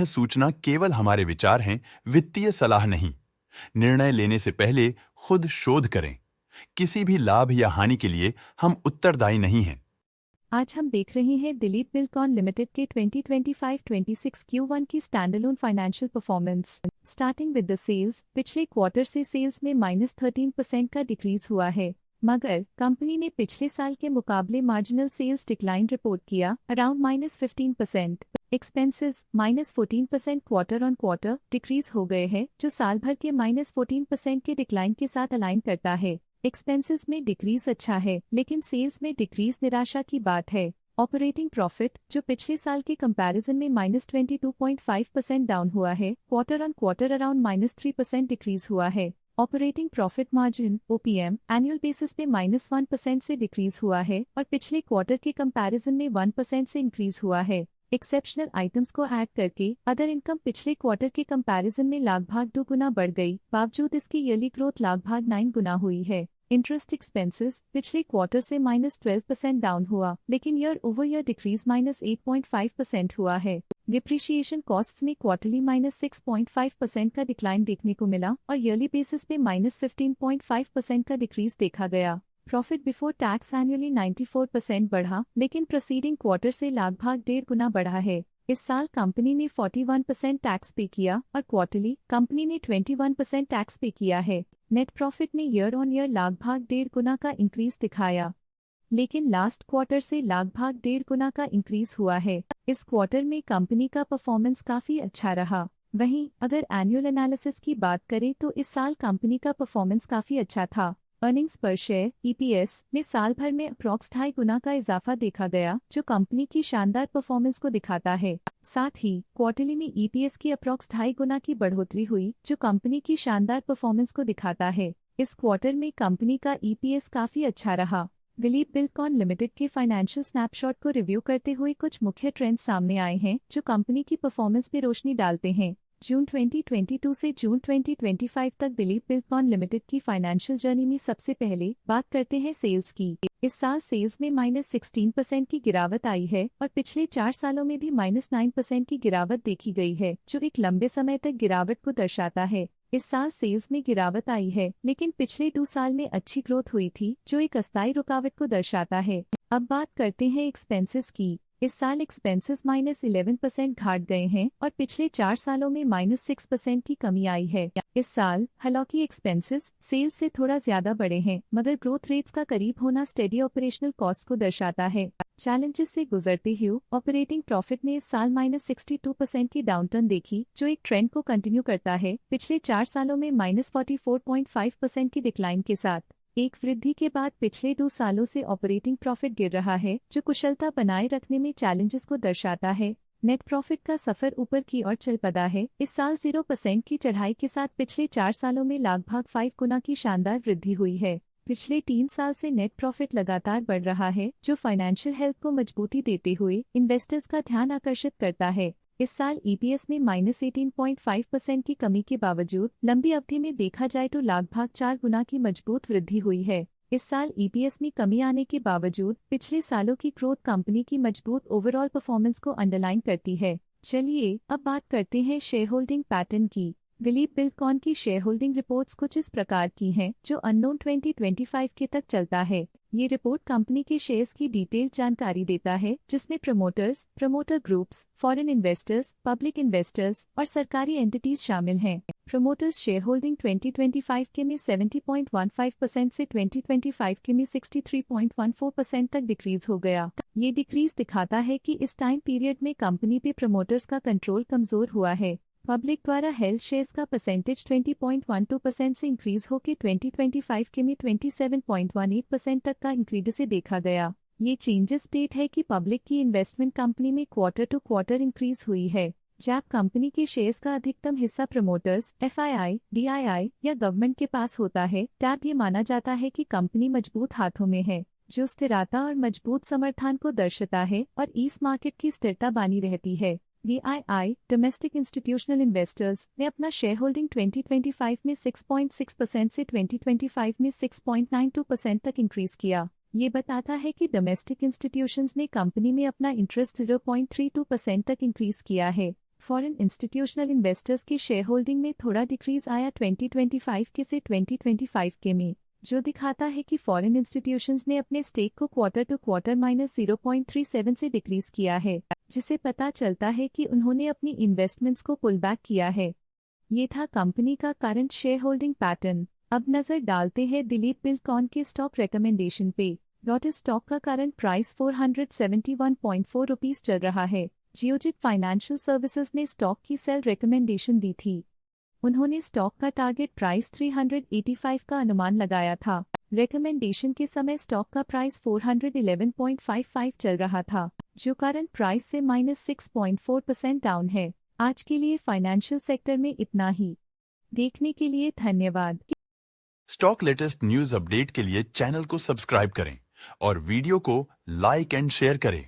सूचना केवल हमारे विचार हैं, वित्तीय सलाह नहीं। निर्णय लेने से पहले खुद शोध करें। किसी भी लाभ या हानि के लिए हम उत्तरदायी नहीं हैं। आज हम देख रहे हैं दिलीप बिल्डकॉन लिमिटेड के 2025-26 Q1 की standalone financial performance. Starting with the sales, पिछले क्वार्टर से सेल्स में -13% का डिक्रीज हुआ है, मगर कंपनी ने पिछले साल के मुकाबले मार्जिनल सेल्स डिक्लाइन रिपोर्ट किया, around -15%। Expenses -14% quarter on quarter decrease हो गए हैं, जो साल भर के -14% के डिक्लाइन के साथ अलाइन करता है। एक्सपेंसेस में डिक्रीज अच्छा है, लेकिन सेल्स में डिक्रीज निराशा की बात है। ऑपरेटिंग प्रॉफिट, जो पिछले साल के कंपैरिजन में -22.5% डाउन हुआ है, quarter on quarter around -3% decrease हुआ है। Operating profit margin OPM annual basis पे -1% से डिक्रीज हुआ है और पिछले क्वार्टर के कंपैरिजन में 1% से इंक्रीज हुआ है। एक्सेप्शनल आइटम्स को ऐड करके अदर इनकम पिछले क्वार्टर के कंपैरिजन में लगभग 2 गुना बढ़ गई, बावजूद इसकी ईयरली ग्रोथ लगभग 9 गुना हुई है। इंटरेस्ट एक्सपेंसेस पिछले क्वार्टर से -12% डाउन हुआ, लेकिन ईयर ओवर ईयर डिक्रीज -8.5% हुआ है। डिप्रिशिएशन कॉस्ट्स में क्वार्टरली -6.5% का डिक्लाइन देखने को मिला और ईयरली बेसिस पे -15.5% का डिक्रीज देखा गया। प्रॉफिट बिफोर टैक्स एनुअली 94% बढ़ा, लेकिन प्रोसीडिंग क्वार्टर से लगभग 1.5 गुना बढ़ा है। इस साल कंपनी ने 41% टैक्स पे किया और क्वार्टरली कंपनी ने 21% टैक्स पे किया है। नेट प्रॉफिट ने ईयर ऑन ईयर लगभग 1.5 गुना का इंक्रीज दिखाया, लेकिन लास्ट क्वार्टर से लगभग 1.5 गुना का इंक्रीज हुआ है। इस क्वार्टर में कंपनी का परफॉर्मेंस काफी अच्छा रहा। वहीं अगर एनुअल एनालिसिस की बात करें तो इस साल कंपनी का परफॉर्मेंस काफी अच्छा था। अर्निंग्स पर शेयर EPS में साल भर में अप्रॉक्स 2.5 गुना का इजाफा देखा गया, जो कंपनी की शानदार परफॉर्मेंस को दिखाता है। साथ ही क्वार्टरली में EPS की अप्रॉक्स 2.5 गुना की बढ़ोतरी हुई, जो कंपनी की शानदार परफॉर्मेंस को दिखाता है। इस क्वार्टर में कंपनी का EPS काफी अच्छा रहा। दिलीप बिल्डकॉन लिमिटेड के फाइनेंशियल स्नैपशॉट को रिव्यू करते हुए कुछ मुख्य ट्रेंड्स सामने आए हैं, जो कंपनी की परफॉर्मेंस पर रोशनी डालते हैं। जून 2022 से जून 2025 तक दिलीप बिल्डकॉन लिमिटेड की फाइनेंशियल जर्नी में सबसे पहले बात करते हैं सेल्स की। इस साल सेल्स में -16% की गिरावट आई है और पिछले 4 सालों में भी -9% की गिरावट देखी गई है, जो एक लंबे समय तक गिरावट को दर्शाता है। इस साल सेल्स में गिरावट आई है, लेकिन पिछले 2 साल में अच्छी ग्रोथ हुई थी, जो एक अस्थायी रुकावट को दर्शाता है। अब बात करते हैं एक्सपेंसेस की। इस साल एक्सपेंसेस -11% घट गए हैं और पिछले 4 सालों में -6% की कमी आई है। इस साल हालांकि एक्सपेंसेस सेल्स से थोड़ा ज्यादा बढ़े हैं, मगर ग्रोथ रेट्स का करीब होना स्टेडी ऑपरेशनल कॉस्ट को दर्शाता है। चैलेंजेस से गुजरते हुए ऑपरेटिंग प्रॉफिट ने इस साल -62% की डाउनटर्न देखी, जो एक ट्रेंड को कंटिन्यू करता है, पिछले 4 सालों में -44.5% की डिक्लाइन के साथ। एक वृद्धि के बाद पिछले 2 सालों से ऑपरेटिंग प्रॉफिट गिर रहा है, जो कुशलता बनाए रखने में चैलेंजेस को दर्शाता है। नेट प्रॉफिट का सफर ऊपर की ओर चल पड़ा है। इस साल 0% की चढ़ाई के साथ पिछले 4 सालों में लगभग 5 गुना की शानदार वृद्धि हुई है। पिछले 3 साल से नेट प्रॉफिट लगातार बढ़ रहा है, जो फाइनेंशियल हेल्थ को मजबूती देते हुए इन्वेस्टर्स का ध्यान आकर्षित करता है। इस साल EPS में -18.5% की कमी के बावजूद लंबी अवधि में देखा जाए तो लगभग 4 गुना की मजबूत वृद्धि हुई है। इस साल EPS में कमी आने के बावजूद पिछले सालों की ग्रोथ कंपनी की मजबूत ओवरऑल परफॉर्मेंस को अंडरलाइन करती है। चलिए अब बात करते हैं शेयर होल्डिंग पैटर्न की। दिलीप बिल्डकॉन की शेयर होल्डिंग रिपोर्ट्स कुछ इस प्रकार की हैं, जो अननोन 2025 के तक चलता है। ये रिपोर्ट कंपनी के शेयर्स की डिटेल्ड जानकारी देता है, जिसमें promoters, promoter groups, foreign investors, public investors और सरकारी एंटिटीज शामिल हैं। प्रमोटर्स शेयर होल्डिंग 2025 के में 70.15% से 2025 के में 63.14% तक डिक्रीज हो गया। ये डिक्रीज दिखाता है कि इस टाइम पीरियड में कंपनी पे प्रमोटर्स का कंट्रोल कमजोर हुआ है। पब्लिक द्वारा हेल्ड शेयर्स का परसेंटेज 20.12% से इंक्रीज होकर 2025 के में 27.18% तक का इंक्रीज से देखा गया। ये चेंजेस स्टेट है कि पब्लिक की इन्वेस्टमेंट कंपनी में क्वार्टर टू क्वार्टर इंक्रीज हुई है। जब कंपनी के शेयर्स का अधिकतम हिस्सा प्रमोटर्स, FII, DII या गवर्नमेंट के पास होता है, तब ये माना जाता है कि कंपनी मजबूत हाथों में है, जो स्थिरता और मजबूत समर्थन को दर्शाता है और इस मार्केट की स्थिरता बनी रहती है। DII डोमेस्टिक इंस्टीट्यूशनल इन्वेस्टर्स ने अपना शेयर होल्डिंग 2025 में 6.6% से 2025 में 6.92% तक इंक्रीज किया। ये बताता है कि डोमेस्टिक इंस्टीट्यूशंस ने कंपनी में अपना इंटरेस्ट 0.32% तक इंक्रीज किया है। फॉरेन इंस्टीट्यूशनल इन्वेस्टर्स के शेयर होल्डिंग में थोड़ा डिक्रीज आया 2025 के से 2025 के में, जो दिखाता है कि फॉरेन इंस्टीट्यूशंस ने अपने स्टेक को क्वार्टर टू क्वार्टर -0.37 से डिक्रीज किया है, जिसे पता चलता है कि उन्होंने अपनी इन्वेस्टमेंट्स को पुल बैक किया है। ये था कंपनी का करंट शेयर होल्डिंग पैटर्न। अब नजर डालते हैं दिलीप बिल्डकॉन के स्टॉक रिकमेंडेशन पे। लोटस स्टॉक का करंट प्राइस 471.4 रुपीस चल रहा है। जियोजित फाइनेंशियल सर्विसेज ने स्टॉक की सेल रिकमेंडेशन दी थी। उन्होंने स्टॉक का टारगेट प्राइस 385 का अनुमान लगाया था। रिकमेंडेशन के समय स्टॉक का प्राइस 411.55 चल रहा था, जो करंट प्राइस से -6.4% डाउन है। आज के लिए फाइनेंशियल सेक्टर में इतना ही। देखने के लिए धन्यवाद। स्टॉक लेटेस्ट न्यूज अपडेट के लिए चैनल को सब्सक्राइब करें और वीडियो को लाइक एंड शेयर करें।